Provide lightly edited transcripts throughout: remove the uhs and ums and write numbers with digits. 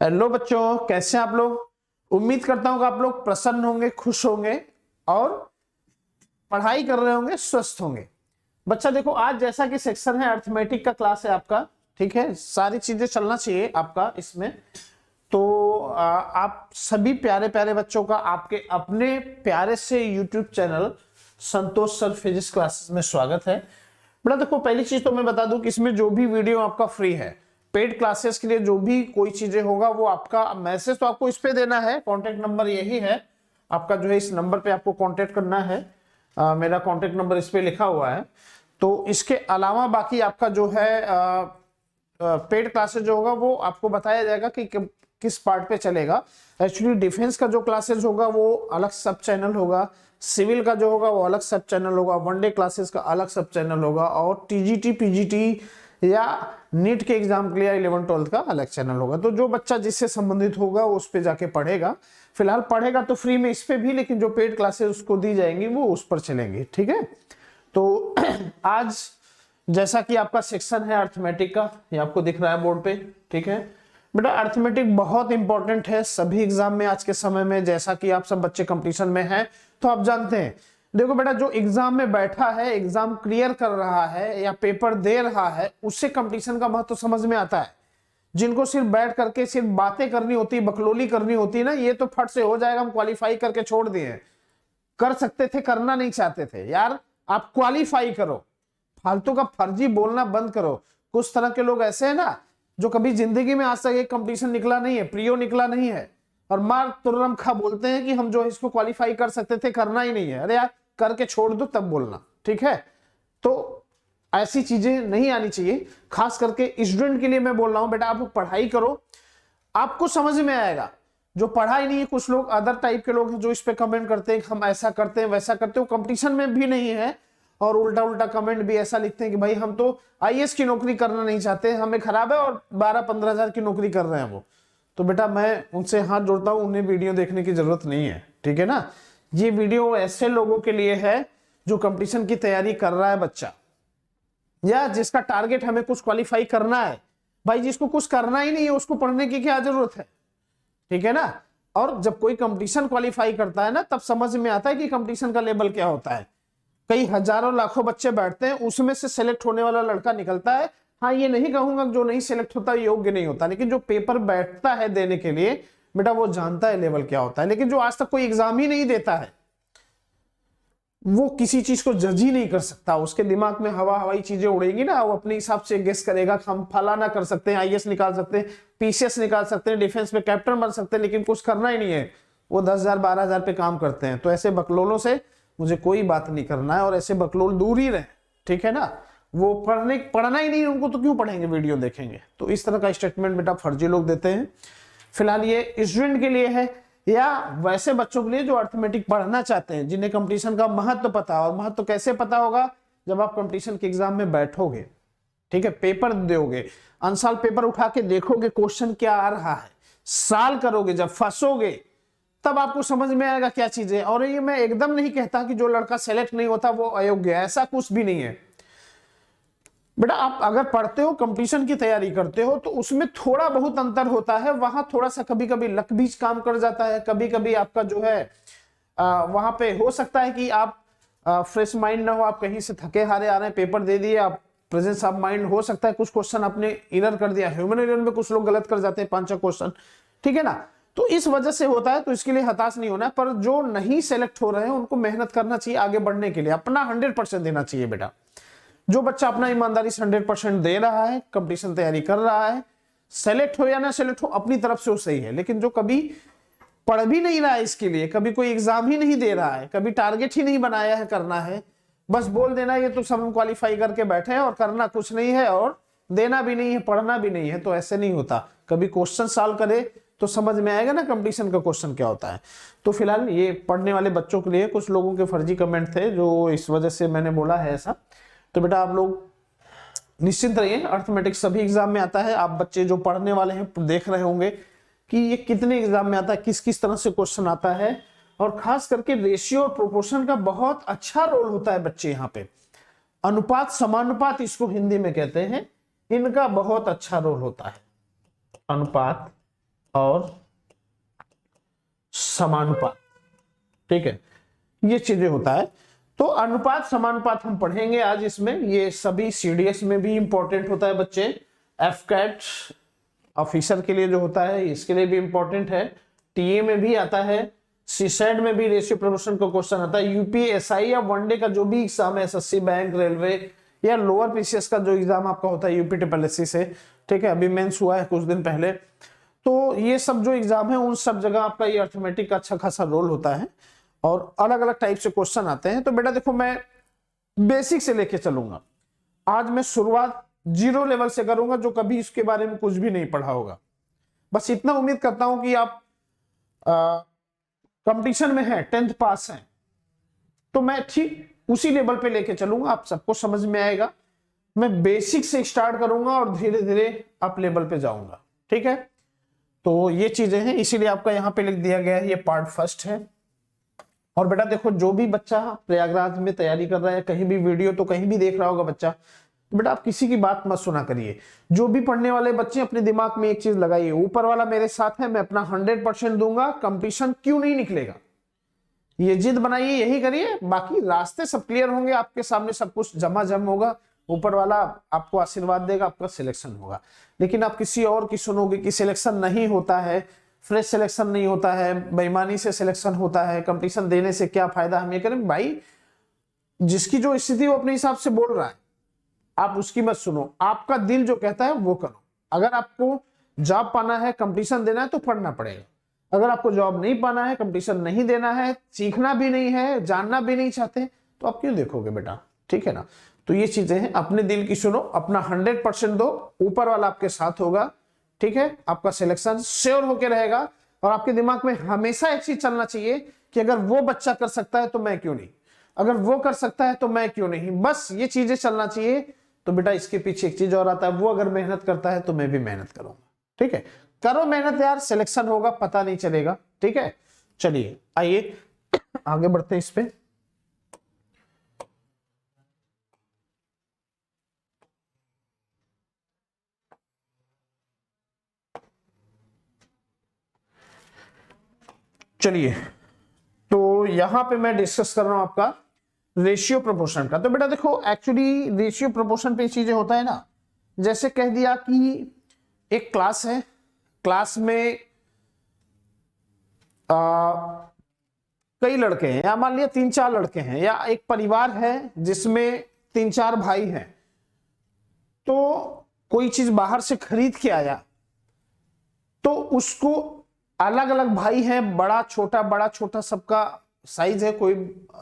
Hello बच्चों, कैसे हैं आप लोग। उम्मीद करता हूं कि आप लोग प्रसन्न होंगे, खुश होंगे और पढ़ाई कर रहे होंगे, स्वस्थ होंगे। बच्चा देखो, आज जैसा कि सेक्शन है अर्थमेटिक का क्लास है आपका, ठीक है। सारी चीजें चलना चाहिए आपका इसमें। तो आप सभी प्यारे प्यारे बच्चों का आपके अपने प्यारे से यूट्यूब चैनल संतोष सर फिजिक्स क्लासेस में स्वागत है। बेटा देखो, पहली चीज तो मैं बता दूं कि इसमें जो भी वीडियो आपका फ्री है, पेड क्लासेस के लिए जो भी कोई चीजें होगा वो आपका मैसेज तो आपको इस पे देना है। कॉन्टेक्ट नंबर यही है आपका, जो है इस नंबर पे आपको कॉन्टेक्ट करना है। मेरा कॉन्टेक्ट नंबर इस पे लिखा हुआ है। तो इसके अलावा बाकी आपका जो है पेड क्लासेस जो होगा वो आपको बताया जाएगा कि किस पार्ट पे चलेगा। एक्चुअली डिफेंस का जो क्लासेस होगा वो अलग सब चैनल होगा, सिविल का जो होगा वो अलग सब चैनल होगा, वनडे क्लासेस का अलग सब चैनल होगा, और टीजीटी पीजीटी या नीट के एग्जाम के लिए 11-12 का अलग चैनल होगा। तो जो बच्चा जिससे संबंधित होगा उस पे जाके पढ़ेगा। फिलहाल पढ़ेगा तो फ्री में इस पे भी, लेकिन जो पेड क्लासेस उसको दी जाएंगी वो उस पर चलेंगी, ठीक है। तो आज जैसा कि आपका सेक्शन है अर्थमेटिक का, ये आपको दिख रहा है बोर्ड पे, ठीक है। बेटा अर्थमेटिक बहुत इंपॉर्टेंट है सभी एग्जाम में आज के समय में। जैसा कि आप सब बच्चे कंपटीशन में हैं तो आप जानते हैं। देखो बेटा, जो एग्जाम में बैठा है, एग्जाम क्लियर कर रहा है या पेपर दे रहा है, उससे कंपटीशन का महत्व समझ में आता है। जिनको सिर्फ बैठ करके सिर्फ बातें करनी होती, बकलोली करनी होती ना, ये तो फट से हो जाएगा, हम क्वालिफाई करके छोड़ दिए। कर सकते थे, करना नहीं चाहते थे यार। आप क्वालिफाई करो, फालतू का फर्जी बोलना बंद करो। कुछ तरह के लोग ऐसे हैं ना जो कभी जिंदगी में आज तक एक कंपटीशन निकला नहीं है, प्रियो निकला नहीं है, और मार तुरंत खा बोलते हैं कि हम जो है इसको क्वालिफाई कर सकते थे, करना ही नहीं है। अरे यार, करके छोड़ दो तब बोलना, ठीक है। तो ऐसी चीजें नहीं आनी चाहिए। खास करके स्टूडेंट के लिए मैं बोल रहा हूं, बेटा आप लोग पढ़ाई करो, आपको समझ में आएगा। जो पढ़ाई नहीं है, कुछ लोग अदर टाइप के लोग हैं जो इस पे कमेंट करते हैं हम ऐसा करते हैं वैसा करते हैं, कंपटीशन में भी नहीं है, और उल्टा उल्टा कमेंट भी ऐसा लिखते हैं कि भाई हम तो आईएएस की नौकरी करना नहीं चाहते, हमें खराब है, और 12-15 हजार की नौकरी कर रहे हैं वो। तो बेटा मैं उनसे हाथ जोड़ता हूं, उन्हें वीडियो देखने की जरूरत नहीं है, ठीक है ना। ये वीडियो ऐसे लोगों के लिए है जो कंपटीशन की तैयारी कर रहा है बच्चा, या जिसका टारगेट हमें कुछ क्वालिफाई करना है। भाई जिसको कुछ करना ही नहीं है उसको पढ़ने की क्या जरूरत है, ठीक है ना। और जब कोई कंपटीशन क्वालिफाई करता है ना, तब समझ में आता है कि कंपटीशन का लेवल क्या होता है। कई हजारों लाखों बच्चे बैठते हैं, उसमें से सेलेक्ट होने वाला लड़का निकलता है। हाँ, ये नहीं कहूंगा जो नहीं सेलेक्ट होता योग्य नहीं होता, लेकिन जो पेपर बैठता है देने के लिए, बेटा वो जानता है लेवल क्या होता है। लेकिन जो आज तक कोई एग्जाम ही नहीं देता है, वो किसी चीज को जज ही नहीं कर सकता। उसके दिमाग में हवाई चीजें उड़ेंगी ना, वो अपने हिसाब से गेस करेगा कि हम फलाना कर सकते हैं, आईएएस निकाल सकते हैं, पीसीएस निकाल सकते हैं, डिफेंस में कैप्टन बन सकते हैं, लेकिन कुछ करना ही नहीं है। वो 10,000-12,000 पे काम करते हैं। तो ऐसे बकलोलों से मुझे कोई बात नहीं करना है, और ऐसे बकलोल दूर ही रहे, ठीक है ना। वो पढ़ना ही नहीं उनको, तो क्यों पढ़ेंगे, वीडियो देखेंगे। तो इस तरह का स्टेटमेंट बेटा फर्जी लोग देते हैं। फिलहाल ये स्टूडेंट के लिए है, या वैसे बच्चों के लिए जो अर्थमेटिक पढ़ना चाहते हैं, जिन्हें कंपटीशन का महत्व पता है। और महत्व कैसे पता होगा, जब आप कंपटीशन के एग्जाम में बैठोगे, ठीक है, पेपर दोगे, अनसाल पेपर उठा के देखोगे क्वेश्चन क्या आ रहा है, साल करोगे, जब फंसोगे तब आपको समझ में आएगा क्या चीजें। और ये मैं एकदम नहीं कहता कि जो लड़का सेलेक्ट नहीं होता वो अयोग्य है, ऐसा कुछ भी नहीं है। बेटा आप अगर पढ़ते हो, कंपटीशन की तैयारी करते हो, तो उसमें थोड़ा बहुत अंतर होता है। वहां थोड़ा सा कभी कभी लक भी काम कर जाता है, कभी कभी आपका जो है वहां पे हो सकता है कि आप फ्रेश माइंड ना हो, आप कहीं से थके हारे आ रहे हैं, पेपर दे दिए, आप प्रेजेंस ऑफ माइंड हो सकता है कुछ क्वेश्चन आपने इरर कर दिया। ह्यूमन एरर में कुछ लोग गलत कर जाते हैं 5-6 क्वेश्चन, ठीक है ना। तो इस वजह से होता है, तो इसके लिए हताश नहीं होना। पर जो नहीं सेलेक्ट हो रहे हैं उनको मेहनत करना चाहिए, आगे बढ़ने के लिए अपना 100% देना चाहिए बेटा। जो बच्चा अपना ईमानदारी से 100% दे रहा है, कंपटीशन तैयारी कर रहा है, सेलेक्ट हो या ना सेलेक्ट हो, अपनी तरफ से वो सही है। लेकिन जो कभी पढ़ भी नहीं रहा है इसके लिए, कभी कोई एग्जाम ही नहीं दे रहा है, कभी टारगेट ही नहीं बनाया है करना है, बस बोल देना ये तो सब हम क्वालिफाई करके बैठे हैं, और करना कुछ नहीं है, और देना भी नहीं है, पढ़ना भी नहीं है, तो ऐसे नहीं होता। कभी क्वेश्चन सॉल्व करे तो समझ में आएगा ना कंपटीशन का क्वेश्चन क्या होता है। तो फिलहाल ये पढ़ने वाले बच्चों के लिए कुछ लोगों के फर्जी कमेंट थे, जो इस वजह से मैंने बोला है ऐसा। तो बेटा आप लोग निश्चिंत रहिए, अर्थमेटिक सभी एग्जाम में आता है। आप बच्चे जो पढ़ने वाले हैं देख रहे होंगे कि ये कितने एग्जाम में आता है, किस किस तरह से क्वेश्चन आता है, और खास करके रेशियो और प्रोपोर्शन का बहुत अच्छा रोल होता है बच्चे यहाँ पे। अनुपात समानुपात इसको हिंदी में कहते हैं, इनका बहुत अच्छा रोल होता है। अनुपात और समानुपात। ठीक है, ये चीजें होता है। तो अनुपात समानुपात हम पढ़ेंगे आज इसमें। ये सभी सीडीएस में भी इंपॉर्टेंट होता है बच्चे, एफकैट ऑफिसर के लिए जो होता है इसके लिए भी इंपॉर्टेंट है, टीए में भी आता है, सीसेट में भी रेशियो प्रपोर्शन का क्वेश्चन आता है, यूपीएसआई या वनडे का जो भी एग्जाम है, एसएससी बैंक रेलवे या लोअर पीसीएस का जो एग्जाम आपका होता है यूपी ट्रिपल एससी से, ठीक है, अभी मेंस हुआ है कुछ दिन पहले, तो ये सब जो एग्जाम है उन सब जगह आपका ये अर्थमेटिक का अच्छा खासा रोल होता है और अलग अलग टाइप से क्वेश्चन आते हैं। तो बेटा देखो, मैं बेसिक से लेके चलूंगा। आज मैं शुरुआत 0 लेवल से करूंगा, जो कभी इसके बारे में कुछ भी नहीं पढ़ा होगा। बस इतना उम्मीद करता हूं कि आप कंपटीशन में है, 10th पास हैं, तो मैं ठीक उसी लेवल पे लेके चलूंगा, आप सबको समझ में आएगा। मैं बेसिक से स्टार्ट करूंगा और धीरे धीरे अप लेवल पे जाऊंगा। ठीक है, तो ये चीजें हैं, इसीलिए आपका यहाँ पे लिख दिया गया है, ये पार्ट फर्स्ट है। और बेटा देखो, जो भी बच्चा प्रयागराज में तैयारी कर रहा है, कहीं भी वीडियो तो कहीं भी देख रहा होगा बच्चा, तो बेटा आप किसी की बात मत सुना करिए। जो भी पढ़ने वाले बच्चे अपने दिमाग में एक चीज लगाइए, ऊपर वाला मेरे साथ है, मैं अपना 100% दूंगा, कंपटीशन क्यों नहीं निकलेगा, ये जिद बनाइए, यही करिए, बाकी रास्ते सब क्लियर होंगे आपके सामने, सब कुछ जमा जम होगा, ऊपर वाला आपको आशीर्वाद देगा, आपका सिलेक्शन होगा। लेकिन आप किसी और की सुनोगे कि सिलेक्शन नहीं होता है, फ्रेश सिलेक्शन नहीं होता है, बेईमानी से सिलेक्शन होता है, कंपटीशन देने से क्या फायदा, हम ये करें। भाई जिसकी जो स्थिति वो अपने हिसाब से बोल रहा है, आप उसकी मत सुनो, आपका दिल जो कहता है वो करो। अगर आपको जॉब पाना है, कंपटीशन देना है, तो पढ़ना पड़ेगा। अगर आपको जॉब नहीं पाना है, कंपटीशन नहीं देना है, सीखना भी नहीं है, जानना भी नहीं चाहते, तो आप क्यों देखोगे बेटा। ठीक है ना, तो ये चीजें हैं, अपने दिल की सुनो, अपना 100% दो, ऊपर वाला आपके साथ होगा। ठीक है, आपका सिलेक्शन श्योर होके रहेगा। और आपके दिमाग में हमेशा एक चीज चलना चाहिए कि अगर वो बच्चा कर सकता है तो मैं क्यों नहीं, अगर वो कर सकता है तो मैं क्यों नहीं, बस ये चीजें चलना चाहिए। तो बेटा इसके पीछे एक चीज और आता है, वो अगर मेहनत करता है तो मैं भी मेहनत करूंगा। ठीक है, करो मेहनत यार, सिलेक्शन होगा, पता नहीं चलेगा। ठीक है, चलिए आइए आगे बढ़ते हैं इस पे। चलिए, तो यहां पे मैं डिस्कस कर रहा हूं आपका रेशियो प्रोपोर्शन का। तो बेटा देखो, एक्चुअली रेशियो प्रोपोर्शन पे चीजें होता है ना, जैसे कह दिया कि एक क्लास है, क्लास में कई लड़के हैं, या मान लिया 3-4 लड़के हैं, या एक परिवार है जिसमें 3-4 भाई हैं। तो कोई चीज बाहर से खरीद के आया, तो उसको अलग अलग भाई हैं, बड़ा छोटा सबका साइज है। कोई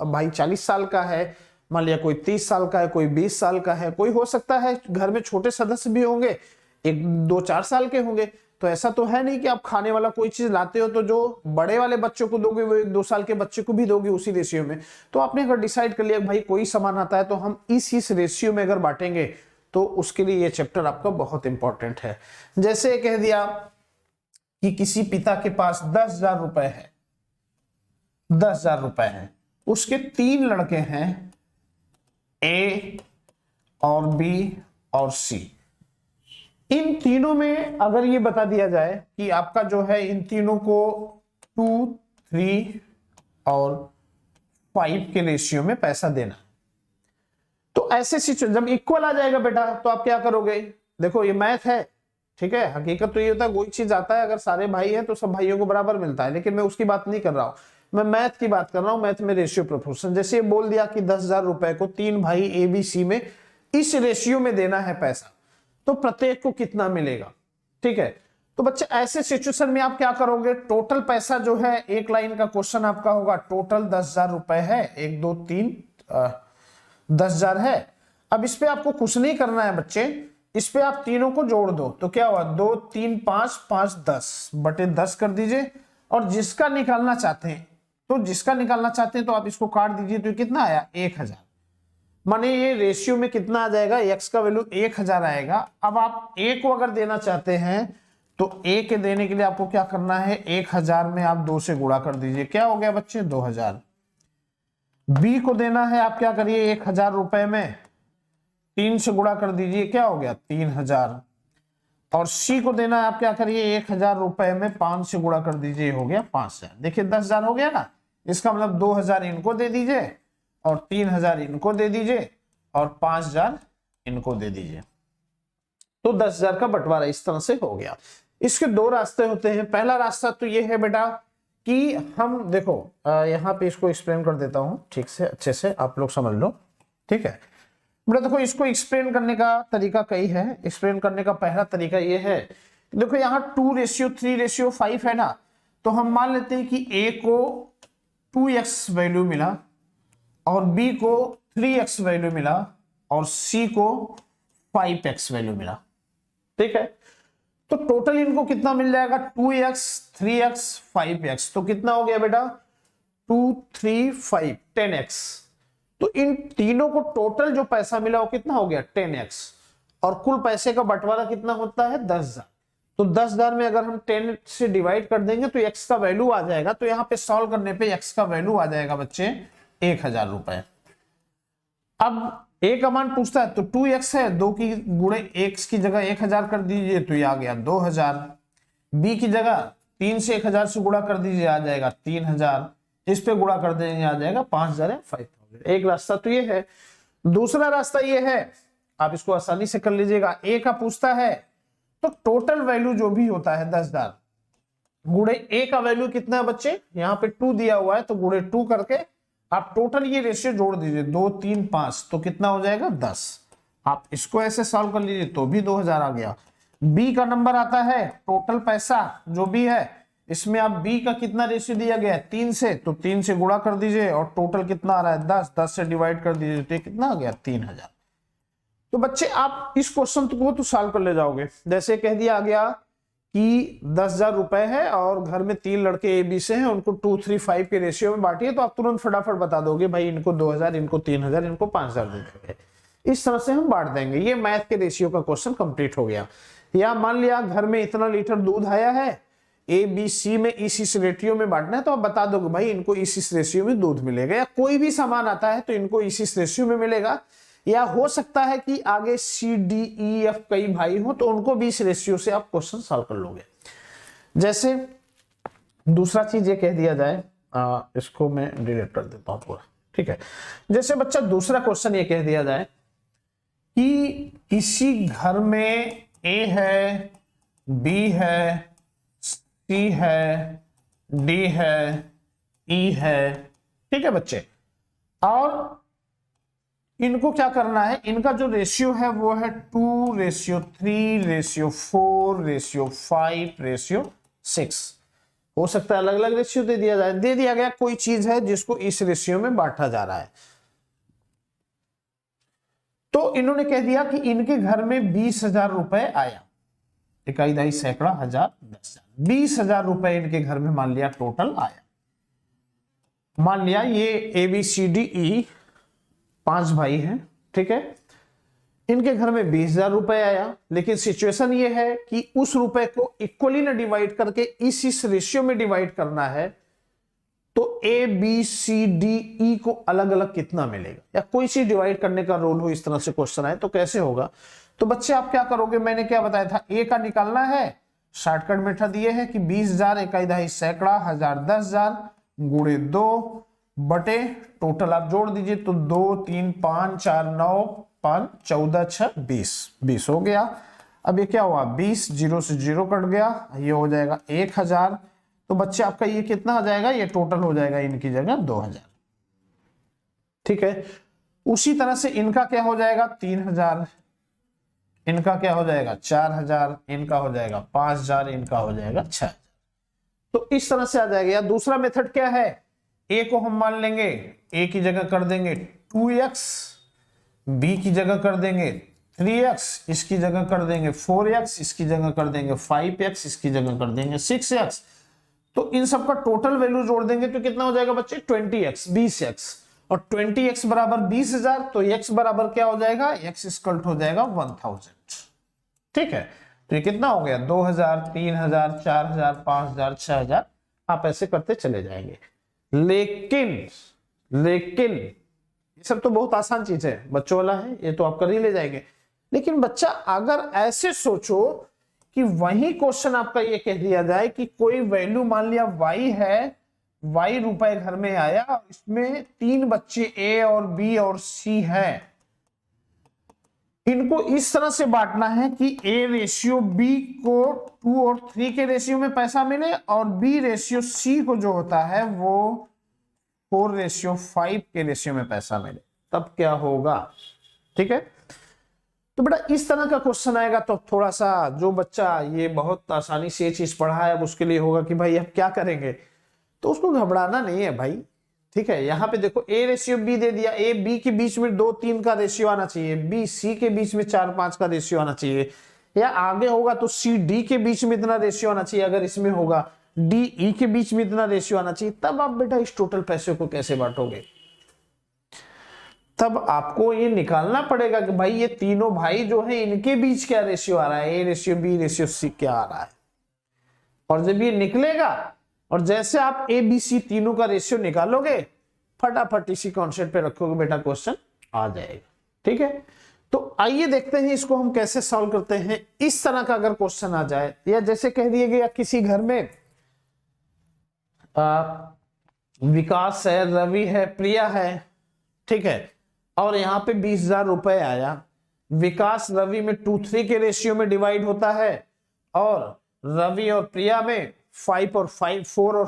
भाई 40 साल का है, मान लिया कोई 30 साल का है, कोई 20 साल का है, कोई हो सकता है घर में छोटे सदस्य भी होंगे, 1-2-4 साल के होंगे। तो ऐसा तो है नहीं कि आप खाने वाला कोई चीज लाते हो तो जो बड़े वाले बच्चों को दोगे वो 1-2 साल के बच्चे को भी दोगे उसी रेशियो में। तो आपने अगर डिसाइड कर लिया भाई कोई सामान आता है तो हम इस रेशियो में अगर बांटेंगे, तो उसके लिए ये चैप्टर आपका बहुत इंपॉर्टेंट है। जैसे कह दिया कि किसी पिता के पास 10,000 रुपए है, 10,000 रुपए है, उसके 3 लड़के हैं, ए और बी और सी। इन तीनों में अगर ये बता दिया जाए कि आपका जो है इन तीनों को 2, 3 और 5 के रेशियो में पैसा देना, तो ऐसे सिचुएशन जब इक्वल आ जाएगा बेटा, तो आप क्या करोगे। देखो ये मैथ है, ठीक है, हकीकत तो ये होता है कोई चीज आता है, अगर सारे भाई हैं तो सब भाइयों को बराबर मिलता है, लेकिन मैं उसकी बात नहीं कर रहा हूं, मैं मैथ की बात कर रहा हूं। मैथ में रेशियो प्रोपोर्शन, जैसे बोल दिया कि 10,000 रुपए को 3 भाई ए बी सी में इस रेशियो में देना है पैसा, तो प्रत्येक को कितना मिलेगा। ठीक है, तो बच्चे ऐसे सिचुएशन में आप क्या करोगे, टोटल पैसा जो है, एक लाइन का क्वेश्चन आपका होगा, टोटल 10,000 रुपए है, 1 2 3 10,000 है। अब इस पे आपको कुछ नहीं करना है बच्चे, इस पे आप तीनों को जोड़ दो, तो क्या हुआ, 2 3 5 5 10 बटे 10 कर दीजिए। और जिसका निकालना चाहते हैं, तो आप इसको काट दीजिए, तो कितना आया, 1,000। माने ये रेशियो में कितना आ जाएगा, x का वैल्यू 1,000 आएगा। अब आप a को अगर देना चाहते हैं तो a के देने के लिए आपको क्या करना है, 1,000 में आप 2 से गुणा कर दीजिए, क्या हो गया बच्चे, 2,000। b को देना है, आप क्या करिए, 1,000 रुपए में 3 से गुणा कर दीजिए, क्या हो गया, 3,000। और सी को देना है, आप क्या करिए 1000 रुपए में 5 से गुणा कर दीजिए, हो गया 5000। देखिए 10,000 हो गया ना, इसका मतलब 2000 इनको दे दीजिए और 3000 इनको दे दीजिए और 5000 इनको दे दीजिए। तो 10,000 का बंटवारा इस तरह से हो गया। इसके दो रास्ते होते हैं। पहला रास्ता तो ये है बेटा कि हम देखो यहाँ पे इसको एक्सप्लेन कर देता हूं ठीक से, अच्छे से आप लोग समझ लो, ठीक है बेटा। देखो इसको एक्सप्लेन करने का तरीका कई है। एक्सप्लेन करने का पहला तरीका ये है, देखो यहाँ 2:3:5 है ना, तो हम मान लेते हैं कि A को 2x वैल्यू मिला और B को 3x वैल्यू मिला और C को 5x वैल्यू मिला, ठीक है। तो टोटल इनको कितना मिल जाएगा 2x 3x 5x, तो कितना हो गया बेटा 2 3 5 10x। तो इन तीनों को टोटल जो पैसा मिला वो कितना हो गया 10x, और कुल पैसे का बंटवारा कितना होता है 10,000। तो 10,000 में अगर हम 10 से डिवाइड कर देंगे तो x का वैल्यू आ जाएगा। तो यहाँ पे सॉल्व करने पे x का वैल्यू आ जाएगा बच्चे 1000 रुपए। अब a का मान पूछता है तो 2x है, 2 की गुणे x की जगह 1000 कर दीजिए तो ये आ गया 2000। b की जगह 3 से 1000 से गुणा कर दीजिए, आ जाएगा 3000। इस पे गुणा कर देंगे आ जाएगा 5000 या 5000। एक रास्ता तो ये है। दूसरा रास्ता ये है, आप इसको आसानी से कर लीजिएगा। a का पूछता है तो टोटल वैल्यू जो भी होता है 10,000 गुणे a का वैल्यू कितना है बच्चे, यहाँ पे 2 दिया हुआ है तो गुणे 2 करके आप टोटल ये रेशियो जोड़ दीजिए 2 3 5, तो कितना हो जाएगा 10। आप इसको ऐसे सॉल्व कर लीजिए तो भी 2000 आ गया। b का नंबर आता है टोटल पैसा जो भी है, इसमें आप b का कितना रेशियो दिया गया है 3 से, तो 3 से गुणा कर दीजिए और टोटल कितना आ रहा है 10, 10 से डिवाइड कर दीजिए तो कितना आ गया 3000। तो बच्चे आप इस क्वेश्चन को तो सॉल्व कर ले जाओगे। जैसे कह दिया गया कि 10,000 रुपए है और घर में 3 लड़के ए बी से हैं, उनको 2 3 5 के रेशियो में बांटिए, तो आप तुरंत फटाफट बता दोगे भाई इनको 2000, इनको 3000, इनको 5000 दे देंगे। इस तरह से हम बांट देंगे। ये मैथ के रेशियो का क्वेश्चन कंप्लीट हो गया। या मान लिया घर में इतना लीटर दूध आया है, ए बी सी में इस रेशियो में बांटना है, तो आप बता दोगे भाई इनको इस रेशियो में दूध मिलेगा। या कोई भी सामान आता है तो इनको इस रेशियो में मिलेगा। या हो सकता है कि आगे सी डी ई एफ कई भाई हो तो उनको भी इस रेशियो से आप क्वेश्चन सॉल्व कर लोगे। जैसे दूसरा चीज ये कह दिया जाए, इसको मैं डिलीट कर देता हूं पूरा, ठीक है। जैसे बच्चा दूसरा क्वेश्चन ये कह दिया जाए कि किसी घर में ए है, बी है, सी है, डी है, ई है, ठीक है बच्चे, और इनको क्या करना है, इनका जो रेशियो है वो है 2:3:4:5:6। हो सकता है अलग अलग रेशियो दे दिया जाए। दे दिया गया कोई चीज है जिसको इस रेशियो में बांटा जा रहा है। तो इन्होंने कह दिया कि इनके घर में 20,000 रुपए आया, इकाई दहाई सैकड़ा हजार 10,000, 20,000 रुपए इनके घर में मान लिया टोटल आया। मान लिया ये A B C D E 5 भाई हैं, ठीक है। इनके घर में 20,000 रुपए आया, लेकिन सिचुएशन ये है कि उस रुपए को इक्वली ना डिवाइड करके इस रेशियो में डिवाइड करना है। तो A B C D E को अलग अलग कितना मिलेगा, या कोई चीज डिवाइड करने का रूल हो, इस तरह से क्वेश्चन आए तो कैसे होगा। तो बच्चे आप क्या करोगे, मैंने क्या बताया था, ए का निकालना है। शॉर्टकट मेथड ये है कि 20,000 इकाई दहाई सैकड़ा हजार 10,000 गुणे 2 बटे टोटल आप जोड़ दीजिए तो 2 3 5 4 9 5 14 6 20 हो गया। अब ये क्या हुआ 20, 0 से 0 कट गया, ये हो जाएगा 1000। तो बच्चे आपका ये कितना आ जाएगा, ये टोटल हो जाएगा इनकी जगह 2000, ठीक है। उसी तरह से इनका क्या हो जाएगा 3000, इनका क्या हो जाएगा 4000, इनका हो जाएगा 5000, इनका हो जाएगा 6000। तो इस तरह से आ जाएगा। या दूसरा मेथड क्या है, ए को हम मान लेंगे, ए की जगह कर देंगे 2x, बी की जगह कर देंगे 3x, इसकी जगह कर देंगे 4x, इसकी जगह कर देंगे 5x, इसकी जगह कर देंगे 6x। तो इन सब का टोटल वैल्यू जोड़ देंगे तो कितना हो जाएगा बच्चे 20x 20x, और 20x बराबर 20,000, तो x बराबर क्या हो जाएगा, x इक्वल हो जाएगा 1000, ठीक है। तो ये कितना हो गया 2000, 3000, 4000, 5000, 6000, आप ऐसे करते चले जाएंगे। लेकिन ये सब तो बहुत आसान चीज है, बच्चों वाला है, ये तो आप कर ही ले जाएंगे। लेकिन बच्चा अगर ऐसे सोचो कि वही क्वेश्चन आपका ये कह दिया जाए कि कोई वैल्यू मान लिया y है, y रुपए घर में आया, इसमें 3 बच्चे a और b और c है, इनको इस तरह से बांटना है कि a रेशियो b को 2 और 3 के रेशियो में पैसा मिले और b रेशियो c को जो होता है वो 4 रेशियो 5 के रेशियो में पैसा मिले, तब क्या होगा। ठीक है, तो बेटा इस तरह का क्वेश्चन आएगा तो थोड़ा सा जो बच्चा ये बहुत आसानी से ये चीज पढ़ा है अब उसके लिए होगा कि भाई अब क्या करेंगे, तो उसको घबराना नहीं है भाई। ठीक है, यहाँ पे देखो a रेशियो b दे दिया, a b के बीच में 2-3 का रेशियो आना चाहिए, b c के बीच में 4-5 का रेशियो आना चाहिए, या आगे होगा तो c d के बीच में इतना रेशियो आना चाहिए, अगर इसमें होगा d e के बीच में इतना रेशियो आना चाहिए, तब आप बेटा इस टोटल पैसे को कैसे बांटोगे। तब आपको ये निकालना पड़ेगा कि भाई ये तीनों भाई जो है इनके बीच क्या रेशियो आ रहा है, a ratio b ratio c क्या आ रहा है। और जब ये निकलेगा और जैसे आप ए बी सी तीनों का रेशियो निकालोगे, फटाफट इसी कॉन्सेप्ट पे रखोगे बेटा, क्वेश्चन आ जाएगा। ठीक है, तो आइए देखते हैं इसको हम कैसे सॉल्व करते हैं। इस तरह का अगर क्वेश्चन आ जाए, या जैसे कह दिया गया किसी घर में विकास है, रवि है, प्रिया है, ठीक है, और यहाँ पे 20,000 रुपए आया, विकास रवि में 2-3 के रेशियो में डिवाइड होता है और रवि और प्रिया में 4 और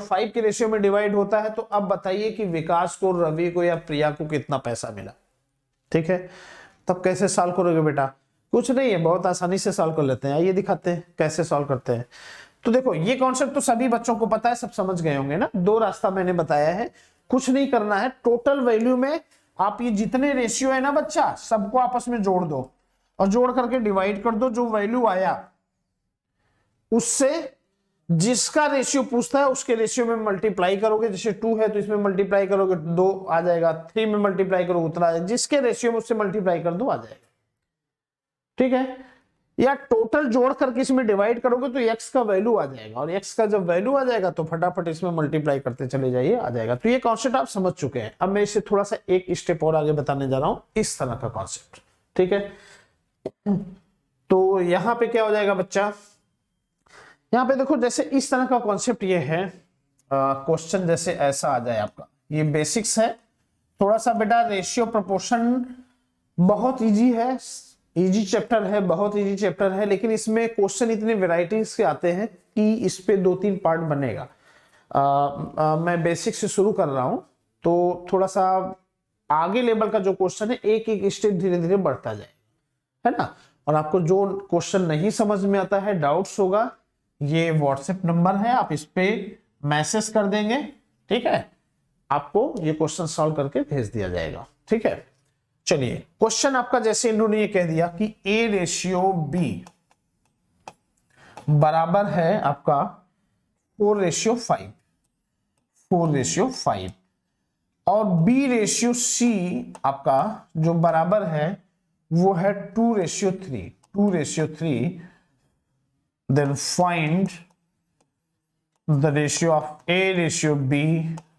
5 के रेशियो में डिवाइड होता है। तो अब बताइए कि विकास को, रवि को या प्रिया को कितना पैसा मिला। ठीक है, तब कैसे सॉल्व करोगे बेटा, कुछ नहीं है, बहुत आसानी से सॉल्व कर लेते हैं। आइए दिखाते हैं कैसे सॉल्व करते हैं। तो देखो ये कॉन्सेप्ट तो सभी बच्चों को पता है, सब समझ गए होंगे ना। 2 रास्ता मैंने बताया है, कुछ नहीं करना है, टोटल वैल्यू में आप ये जितने रेशियो है ना बच्चा, सबको आपस में जोड़ दो और जोड़ करके डिवाइड कर दो। जो वैल्यू आया उससे जिसका रेशियो पूछता है उसके रेशियो में मल्टीप्लाई करोगे। जैसे 2 है तो इसमें मल्टीप्लाई करोगे 2 आ जाएगा, 3 में मल्टीप्लाई करोगे उतना आ जाएगा, जिसके रेशियो में उससे मल्टीप्लाई कर दो आ जाएगा। ठीक है, या टोटल जोड़ करके इसमें डिवाइड करोगे तो x का वैल्यू आ जाएगा, और x का जब वैल्यू आ जाएगा तो फटाफट इसमें मल्टीप्लाई करते चले जाइए, आ जाएगा। तो ये कॉन्सेप्ट आप समझ चुके हैं। अब मैं इसे थोड़ा सा एक स्टेप और आगे बताने जा रहा हूं, इस तरह का कॉन्सेप्ट। ठीक है, तो यहां पे क्या हो जाएगा बच्चा, यहां पे देखो जैसे इस तरह का कॉन्सेप्ट ये है, क्वेश्चन जैसे ऐसा आ जाए आपका, ये बेसिक्स है। थोड़ा सा बेटा रेशियो प्रोपोर्शन बहुत इजी है, इजी चैप्टर है, बहुत इजी चैप्टर है, लेकिन इसमें क्वेश्चन इतने वेराइटीज के आते हैं कि इस पे 2-3 पार्ट बनेगा। मैं बेसिक से शुरू कर रहा हूं, तो थोड़ा सा आगे लेवल का जो क्वेश्चन है एक एक स्टेप धीरे धीरे बढ़ता जाए, है ना। और आपको जो क्वेश्चन नहीं समझ में आता है, डाउट्स होगा, ये व्हाट्सएप नंबर है, आप इस पे मैसेज कर देंगे। ठीक है, आपको ये क्वेश्चन सॉल्व करके भेज दिया जाएगा। ठीक है, चलिए क्वेश्चन आपका जैसे इन्होंने ये कह दिया कि a रेशियो b बराबर है आपका 4 रेशियो 5 और b रेशियो c आपका जो बराबर है वो है 2 ratio 3। Then find the ratio of a ratio b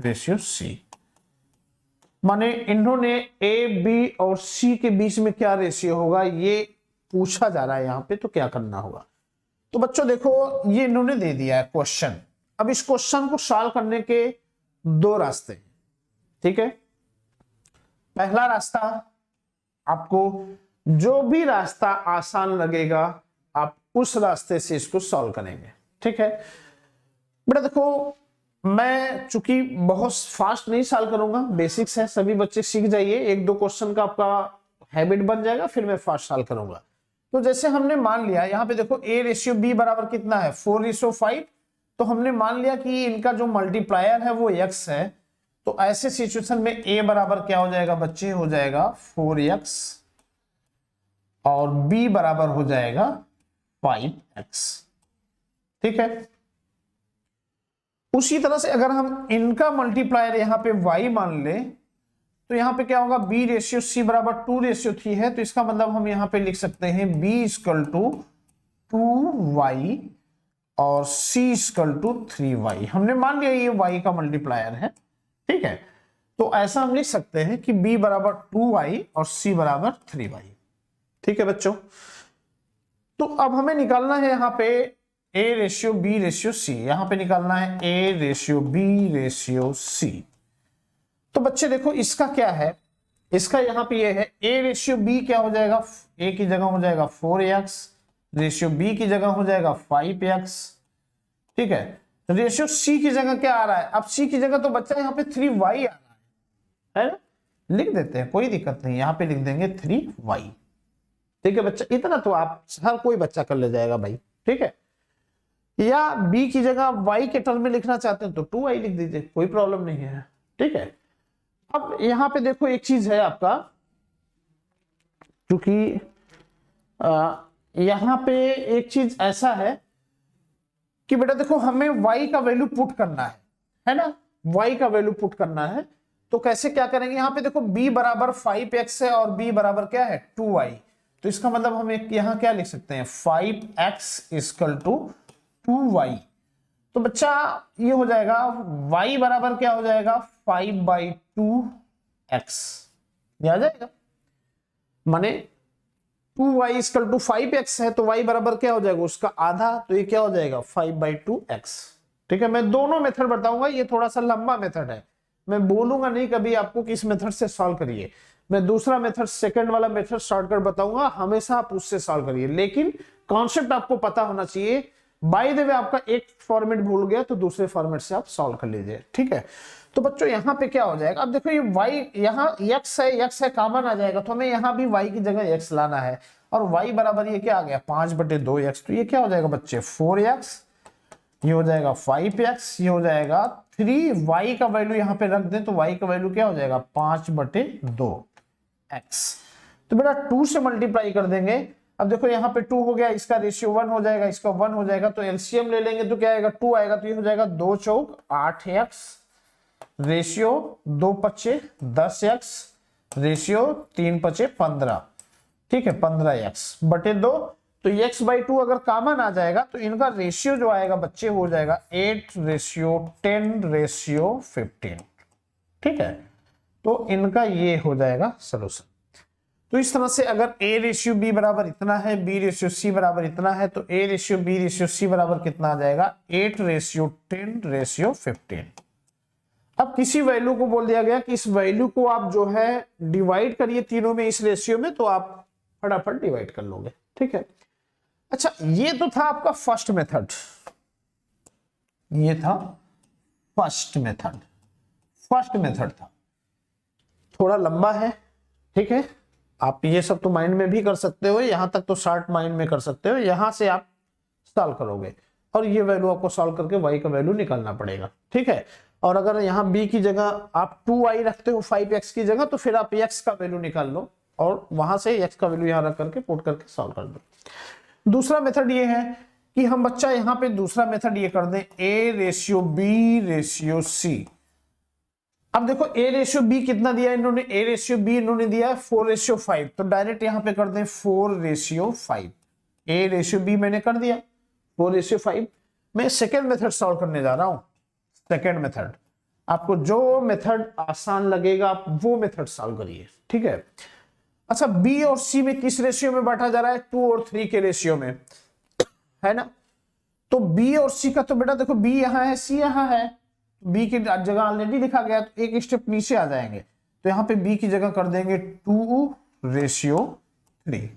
ratio c। माने इन्होंने ए बी और सी के बीच में क्या रेशियो होगा ये पूछा जा रहा है यहां पे, तो क्या करना होगा। तो बच्चों देखो ये इन्होंने दे दिया है क्वेश्चन। अब इस क्वेश्चन को सॉल्व करने के 2 रास्ते हैं। ठीक है, पहला रास्ता, आपको जो भी रास्ता आसान लगेगा आप उस रास्ते से इसको सॉल्व करेंगे। ठीक है बेटा, देखो मैं चूंकि बहुत फास्ट नहीं सॉल्व करूंगा, बेसिक्स है, सभी बच्चे सीख जाइए, 1-2 क्वेश्चन का आपका हैबिट बन जाएगा, फिर मैं फास्ट सॉल्व करूंगा। तो जैसे हमने मान लिया यहाँ पे देखो a रेशियो b बराबर कितना है 4:5, तो हमने मान लिया कि इनका जो मल्टीप्लायर है वो x है। तो ऐसे सिचुएशन में a बराबर क्या हो जाएगा बच्चे, हो जाएगा 4x और b बराबर हो जाएगा 5x। ठीक है, उसी तरह से अगर हम इनका मल्टीप्लायर यहां पे y मान ले तो यहां पे क्या होगा, b रेशियो c बराबर 2:3 है। तो इसका मतलब हम यहां पे लिख सकते हैं b = 2y और c = 3y। हमने मान लिया ये y का मल्टीप्लायर है। ठीक है, तो ऐसा हम लिख सकते हैं कि b बराबर 2y और c बराबर 3y। ठीक है बच्चों, तो अब हमें निकालना है यहाँ पे A ratio B ratio C, यहाँ पे निकालना है A ratio B ratio C। तो बच्चे देखो इसका क्या है, इसका यहाँ पे ये है A रेशियो B क्या हो जाएगा, A की जगह हो जाएगा 4x, रेशियो B की जगह हो जाएगा 5x, ठीक है। रेशियो C की जगह क्या आ रहा है, अब C की जगह तो बच्चा यहाँ पे 3y आ रहा है ना, लिख देते हैं कोई दिक्कत नहीं, यहाँ पे लिख देंगे 3y, ठीक है बच्चा। इतना तो आप हर कोई बच्चा कर ले जाएगा भाई, ठीक है। या b की जगह y के टर्म में लिखना चाहते हैं तो 2y लिख दीजिए, कोई प्रॉब्लम नहीं है, ठीक है। अब यहां पे देखो एक चीज है आपका, क्योंकि यहां पे एक चीज ऐसा है कि बेटा देखो हमें y का वैल्यू पुट करना है ना, y का वैल्यू पुट करना है। तो कैसे क्या करेंगे, यहां पे देखो b बराबर 5x है और b बराबर क्या है 2y, तो इसका मतलब हम एक यहां क्या लिख सकते हैं 5x इक्वल टू 2y। तो बच्चा ये हो जाएगा y बराबर क्या हो जाएगा 5/2x, ये आ जाएगा, माने 2y इक्वल टू 5x है तो y बराबर क्या हो जाएगा उसका आधा, तो ये क्या हो जाएगा 5/2x, ठीक है। मैं दोनों मेथड बताऊंगा, ये थोड़ा सा लंबा मेथड है, मैं बोलूंगा नहीं कभी आपको किस मेथड से सॉल्व करिए, मैं दूसरा मेथड सेकंड वाला मेथड शॉर्टकट बताऊंगा, हमेशा आप उससे सॉल्व करिए, लेकिन कॉन्सेप्ट आपको पता होना चाहिए। बाय द वे आपका एक फॉर्मेट भूल गया तो दूसरे फॉर्मेट से आप सॉल्व कर लीजिए, ठीक है। तो बच्चों यहाँ पे क्या हो जाएगा, अब देखो ये y यहाँ x है कॉमन आ जाएगा, तो हमें यहाँ भी y की जगह x लाना है, और y बराबर ये क्या आ गया 5/2x, तो ये क्या हो जाएगा बच्चे 4x, ये हो जाएगा 5x, ये हो जाएगा 3y का वैल्यू यहाँ पे रख दें तो y का वैल्यू क्या हो जाएगा 5/2x। तो बेटा 2 से मल्टीप्लाई कर देंगे, अब देखो यहाँ पे 2 हो गया, इसका रेशियो 1 हो जाएगा, इसका 1 हो जाएगा, तो एलसीएम ले लेंगे तो क्या आएगा 2 आएगा, तो ये हो जाएगा 2 चौक 8x, रेशियो 2 पच्चे 10x, रेशियो 3 पच्चे 15, ठीक है 15x बटे 2, तो x/2 अगर कॉमन आ जाएगा तो इनका रेशियो जो आएगा बच्चे हो जाएगा 8:10:15, ठीक है। तो इनका ये हो जाएगा सोल्यूशन। तो इस तरह से अगर a रेशियो b बराबर इतना है, b रेशियो c बराबर इतना है, तो a ratio b ratio c बराबर कितना आ जाएगा 8:10:15। अब किसी वैल्यू को बोल दिया गया कि इस वैल्यू को आप जो है डिवाइड करिए तीनों में इस रेशियो में, तो आप फटाफट डिवाइड कर लोगे, ठीक है। अच्छा ये तो था आपका फर्स्ट मेथड, ये था फर्स्ट मेथड था, थोड़ा लंबा है, ठीक है। आप ये सब तो माइंड में भी कर सकते हो, यहां तक तो शॉर्ट माइंड में कर सकते हो, यहां से आप सॉल्व करोगे और ये वैल्यू आपको सॉल्व करके y का वैल्यू निकालना पड़ेगा, ठीक है। और अगर यहाँ b की जगह आप 2y रखते हो 5x की जगह, तो फिर आप x का वैल्यू निकाल लो और वहां से x का वैल्यू यहां रख करके पुट करके सॉल्व कर दो। दूसरा मेथड ये है कि हम बच्चा यहाँ पे दूसरा मेथड ये कर दें a ratio b ratio c। अब देखो a रेशियो b कितना दिया इन्होंने, a रेशियो b इन्होंने दिया 4:5, तो डायरेक्ट यहां पे कर दें 4:5। a रेशियो b मैंने कर दिया 4:5। मैं सेकेंड मेथड सॉल्व करने जा रहा हूं, सेकेंड मेथड, आपको जो मेथड आसान लगेगा आप वो मेथड सॉल्व करिए, ठीक है। अच्छा b और c में किस रेशियो में बांटा जा रहा है 2 और 3 के रेशियो में, है ना। तो b और c का तो बेटा देखो b यहां है c यहां है, b की जगह ऑलरेडी लिखा गया, तो एक स्टेप नीचे आ जाएंगे, तो यहां पे b की जगह कर देंगे 2:3।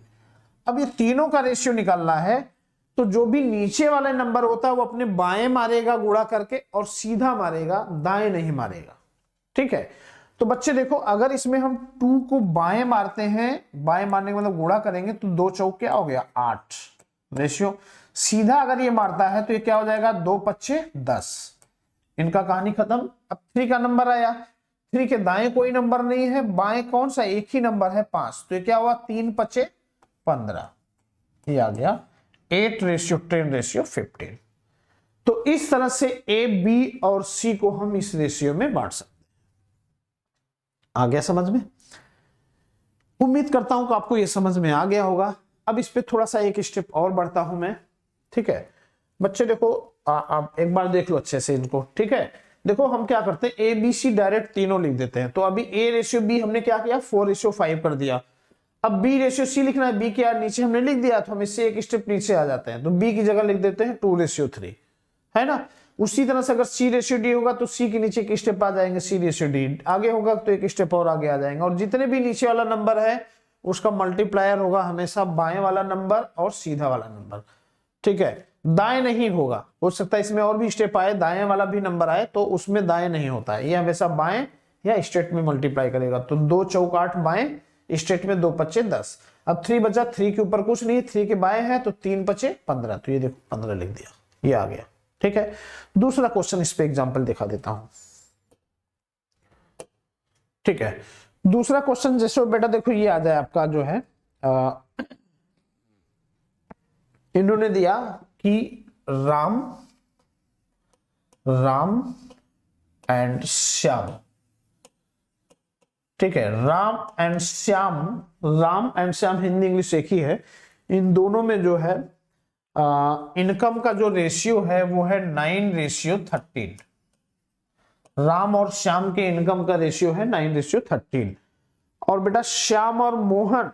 अब ये तीनों का रेशियो निकालना है, तो जो भी नीचे वाला नंबर होता है वो अपने बाएं मारेगा गुणा करके और सीधा मारेगा, दाएं नहीं मारेगा, ठीक है। तो बच्चे देखो अगर इसमें हम 2 को बाएं मारते हैं, बाएं मारने का मतलब गुणा करेंगे, तो 2 चौक क्या हो गया 8 रेशियो, सीधा अगर ये मारता है तो ये क्या हो जाएगा 2 पच्चे 10, इनका कहानी खत्म। अब 3 का नंबर आया, 3 के दाएं कोई नंबर नहीं है, बाएं कौन सा एक ही नंबर है 5, तो ये क्या हुआ 3 पच्चे 15, ये आ गया 8:10:15। तो इस तरह से a b और c को हम इस रेशियो में बांट सकते हैं। आ गया समझ में? उम्मीद करता हूं कि आपको यह समझ में आ गया होगा। अब इस पे थोड़ा सा एक स्टेप और बढ़ता हूं मैं, ठीक है बच्चे। देखो आप एक बार देख लो अच्छे से इनको, ठीक है। देखो हम क्या करते हैं a b c डायरेक्ट तीनों लिख देते हैं। तो अभी a रेशियो b हमने क्या किया 4:5 कर दिया। अब बी रेशियो सी लिखना है, बी के यार नीचे हमने लिख दिया तो हम इससे एक स्टेप नीचे आ जाते हैं, तो बी की जगह लिख देते हैं 2:3, है ना। उसी तरह से अगर सी रेशियो डी होगा तो सी के नीचे एक स्टेप आ जाएंगे, सी रेशियो डी आगे होगा तो एक स्टेप और आगे आ जाएंगे, और जितने भी नीचे वाला नंबर है उसका मल्टीप्लायर होगा हमेशा बाएं वाला नंबर और सीधा वाला नंबर, ठीक है। दाएं नहीं होगा, हो सकता है इसमें और भी स्टेप आए, दाएं वाला भी नंबर आए तो उसमें दाएं नहीं होता है, ये हमेशा बाएं या स्टेट में मल्टीप्लाई करेगा। तो 2 चौक 8 बाएं, स्टेट में 2 पच्चे 10। अब 3 बचा, 3 के ऊपर कुछ नहीं, 3 के बाएं है तो 3 पचे 15, तो ये देखो 15 लिख दिया, ये आ गया, ठीक है। दूसरा क्वेश्चन इस पे एग्जांपल दिखा देता हूं, ठीक है। दूसरा क्वेश्चन जैसे बेटा देखो ये आ जाए आपका जो है इन्होंने दिया कि राम एंड श्याम, ठीक है। राम एंड श्याम हिंदी इंग्लिश एक ही है, इन दोनों में जो है इनकम का जो रेशियो है वो है 9:13। राम और श्याम के इनकम का रेशियो है 9:13। और बेटा श्याम और मोहन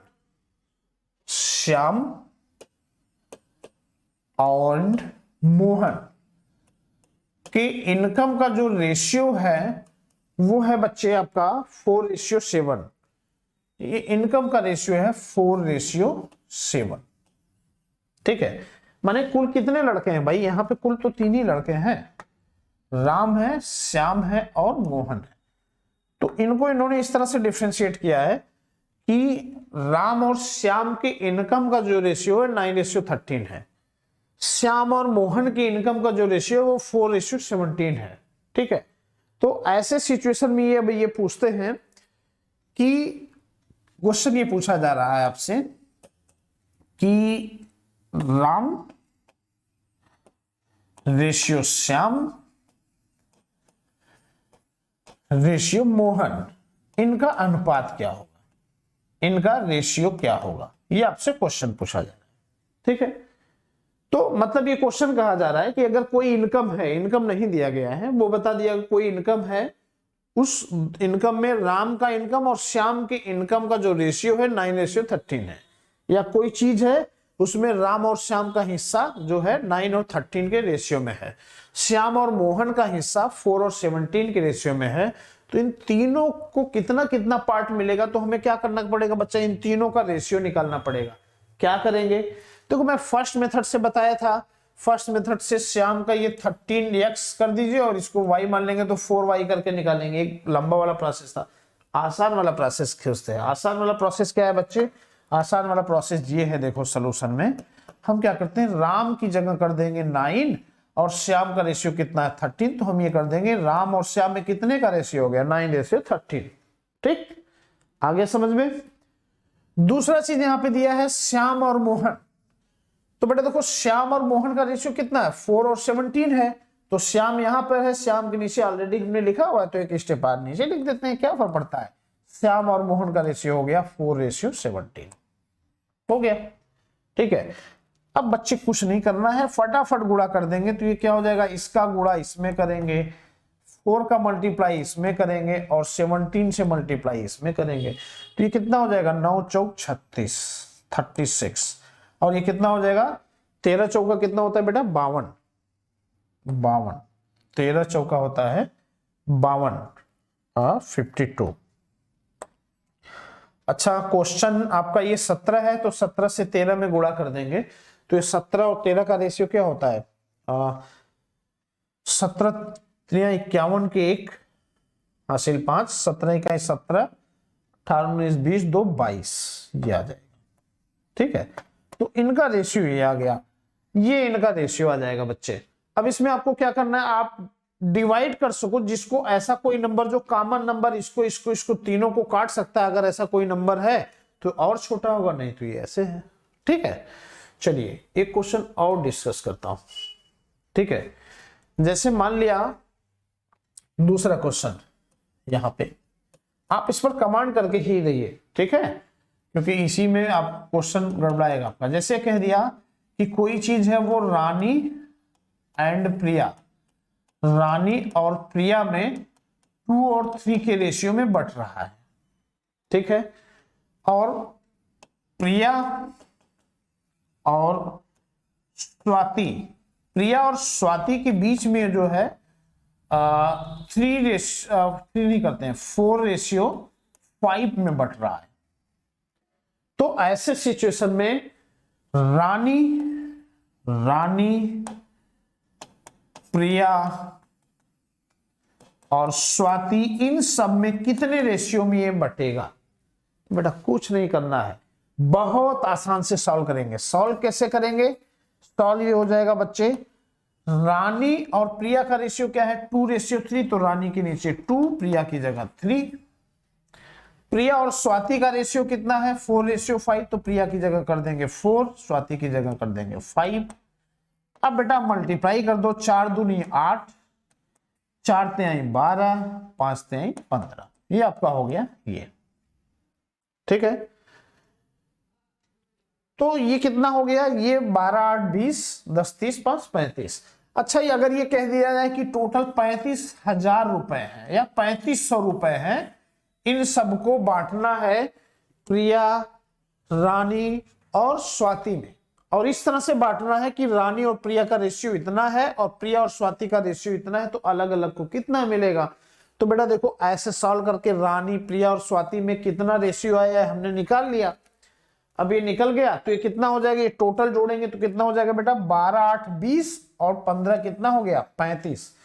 के इनकम का जो रेशियो है वो है बच्चे आपका 4:7। ये इनकम का रेशियो है 4:7, ठीक है। माने कुल कितने लड़के हैं भाई, यहां पे कुल तो 3 ही लड़के हैं, राम है, श्याम है और मोहन है। तो इनको इन्होंने इस तरह से डिफरेंशिएट किया है कि राम और श्याम के इनकम का जो रेशियो है 9:13 है, श्याम और मोहन की इनकम का जो रेशियो है वो 4:17 है, ठीक है। तो ऐसे सिचुएशन में ये पूछते हैं कि क्वेश्चन ये पूछा जा रहा है आपसे कि राम रेशियो श्याम रेशियो मोहन, इनका अनुपात क्या होगा, इनका रेशियो क्या होगा, ये आपसे क्वेश्चन पूछा जा रहा है, ठीक है। तो मतलब ये क्वेश्चन कहा जा रहा है कि अगर कोई इनकम है, इनकम नहीं दिया गया है, वो बता दिया कोई इनकम है, उस इनकम में राम का इनकम और श्याम के इनकम का जो रेशियो है 9:13 है, या कोई चीज है उसमें राम और श्याम का हिस्सा जो है 9 और 13 के रेशियो में है, श्याम और मोहन का हिस्सा 4 और 17 के रेशियो में है, तो इन तीनों को कितना कितना पार्ट मिलेगा, तो हमें क्या करना पड़ेगा बच्चा, इन तीनों का रेशियो निकालना पड़ेगा। क्या करेंगे, देखो मैं फर्स्ट मेथड से बताया था, फर्स्ट मेथड से श्याम का ये 13x कर दीजिए और इसको y मान लेंगे तो 4y करके निकालेंगे, एक लंबा वाला प्रोसेस था। आसान वाला प्रोसेस खींचते हैं। आसान वाला प्रोसेस क्या है बच्चे, आसान वाला प्रोसेस ये है, देखो सोल्यूशन में हम क्या करते हैं, राम की जगह कर देंगे 9 और श्याम का रेशियो कितना है 13, तो हम ये कर देंगे राम और श्याम में कितने का रेशियो हो गया 9:13, ठीक, आगे समझ में। दूसरा चीज यहां पे दिया है श्याम और मोहन, तो बेटा देखो श्याम और मोहन का रेशियो कितना है 4 और 17 है, तो श्याम यहां पर है, श्याम के नीचे ऑलरेडी हमने लिखा हुआ है तो एक स्टेप बाद नीचे लिख देते हैं, क्या फर्क पड़ता है। श्याम और मोहन का रेशियो हो गया 4:17 हो गया, ठीक है। अब बच्चे कुछ नहीं करना है, फटाफट गुणा कर देंगे, तो ये क्या हो जाएगा, इसका गुणा इसमें करेंगे, 4 का मल्टीप्लाई इसमें करेंगे और 17 से मल्टीप्लाई इसमें करेंगे, तो ये कितना हो जाएगा 9 चौक 36 36, और ये कितना हो जाएगा 13 चौका कितना होता है बेटा 52, 13 चौका होता है 52, 52। अच्छा क्वेश्चन आपका ये 17 है, तो 17 से 13 में गुणा कर देंगे, तो ये 17 और 13 का रेशियो क्या होता है 17 3 51 के 1 हासिल 5, 17 का 17, 18 19 20 2 22, ये आ जाएगा, ठीक है। तो इनका रेशियो ये आ गया, ये इनका रेशियो आ जाएगा बच्चे। अब इसमें आपको क्या करना है, आप डिवाइड कर सको, जिसको ऐसा कोई नंबर जो कॉमन नंबर इसको तीनों को काट सकता है, अगर ऐसा कोई नंबर है तो और छोटा होगा, नहीं तो ये ऐसे है, ठीक है। चलिए एक क्वेश्चन और डिस्कस करता हूं, ठीक है। जैसे मान लिया दूसरा क्वेश्चन, यहां पे आप इस पर कमांड करके ही रहिए, ठीक है, क्योंकि इसी में आप क्वेश्चन गड़बड़ाएगा आपका। जैसे कह दिया कि कोई चीज है वो रानी एंड प्रिया, रानी और प्रिया में 2 और 3 के रेशियो में बढ़ रहा है, ठीक है, और प्रिया और स्वाति, प्रिया और स्वाति के बीच में जो है 3 नहीं करते हैं 4:5 में बट रहा है। तो ऐसे सिचुएशन में रानी प्रिया और स्वाति इन सब में कितने रेशियो में ये बटेगा? बेटा कुछ नहीं करना है, बहुत आसान से सॉल्व करेंगे। सॉल्व कैसे करेंगे? सॉल्व ये हो जाएगा बच्चे, रानी और प्रिया का रेशियो क्या है 2:3, तो रानी के नीचे 2, प्रिया की जगह 3। प्रिया और स्वाति का रेशियो कितना है 4:5, तो प्रिया की जगह कर देंगे 4, स्वाति की जगह कर देंगे 5। अब बेटा मल्टीप्लाई कर दो, 4 दूनी 8, 4 तिहाई 12, 5 तिहाई 15, ये आपका हो गया ये। ठीक है, तो ये कितना हो गया? ये 12, 8, 20, 10, 30, 5, 35। अच्छा, ये अगर ये कह दिया जाए कि टोटल 35,000 रुपए है या 3500 रुपए है, इन सबको बांटना है प्रिया, रानी और स्वाति में, और इस तरह से बांटना है कि रानी और प्रिया का रेशियो इतना है और प्रिया और स्वाति का रेशियो इतना है, तो अलग अलग को कितना मिलेगा? तो बेटा देखो ऐसे सॉल्व करके रानी, प्रिया और स्वाति में कितना रेशियो आया है हमने निकाल लिया। अब ये निकल गया तो ये कितना हो जाएगा? ये टोटल जोड़ेंगे तो कितना हो जाएगा बेटा? 12, 8, 20 और 15 कितना हो गया? 35।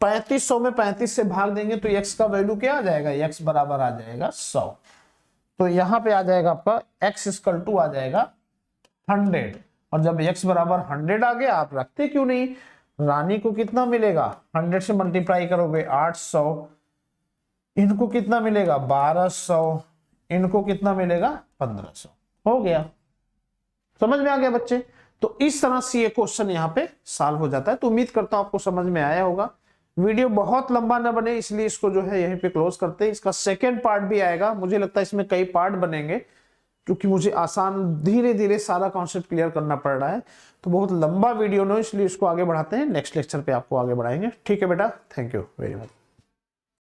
3500 में 35 से भाग देंगे तो x का वैल्यू क्या आ जाएगा? x बराबर आ जाएगा 100। तो यहां पे आ जाएगा आपका x = आ जाएगा 100, और जब x बराबर 100 आ गया, आप रखते क्यों नहीं? रानी को कितना मिलेगा? 100 से मल्टीप्लाई करोगे 800, इनको कितना मिलेगा? 1200, इनको कितना मिलेगा? 1500। हो गया, समझ में आ गया बच्चे? तो इस तरह से ये क्वेश्चन यहाँ पे सॉल्व हो जाता है। तो उम्मीद करता हूं आपको समझ में आया होगा। वीडियो बहुत लंबा ना बने इसलिए इसको जो है यहीं पे क्लोज करते हैं। इसका सेकंड पार्ट भी आएगा, मुझे लगता है इसमें कई पार्ट बनेंगे क्योंकि मुझे आसान धीरे धीरे सारा कॉन्सेप्ट क्लियर करना पड़ रहा है। तो बहुत लंबा वीडियो ना, इसलिए इसको आगे बढ़ाते हैं, नेक्स्ट लेक्चर पे आपको आगे बढ़ाएंगे। ठीक है बेटा, थैंक यू वेरी मच।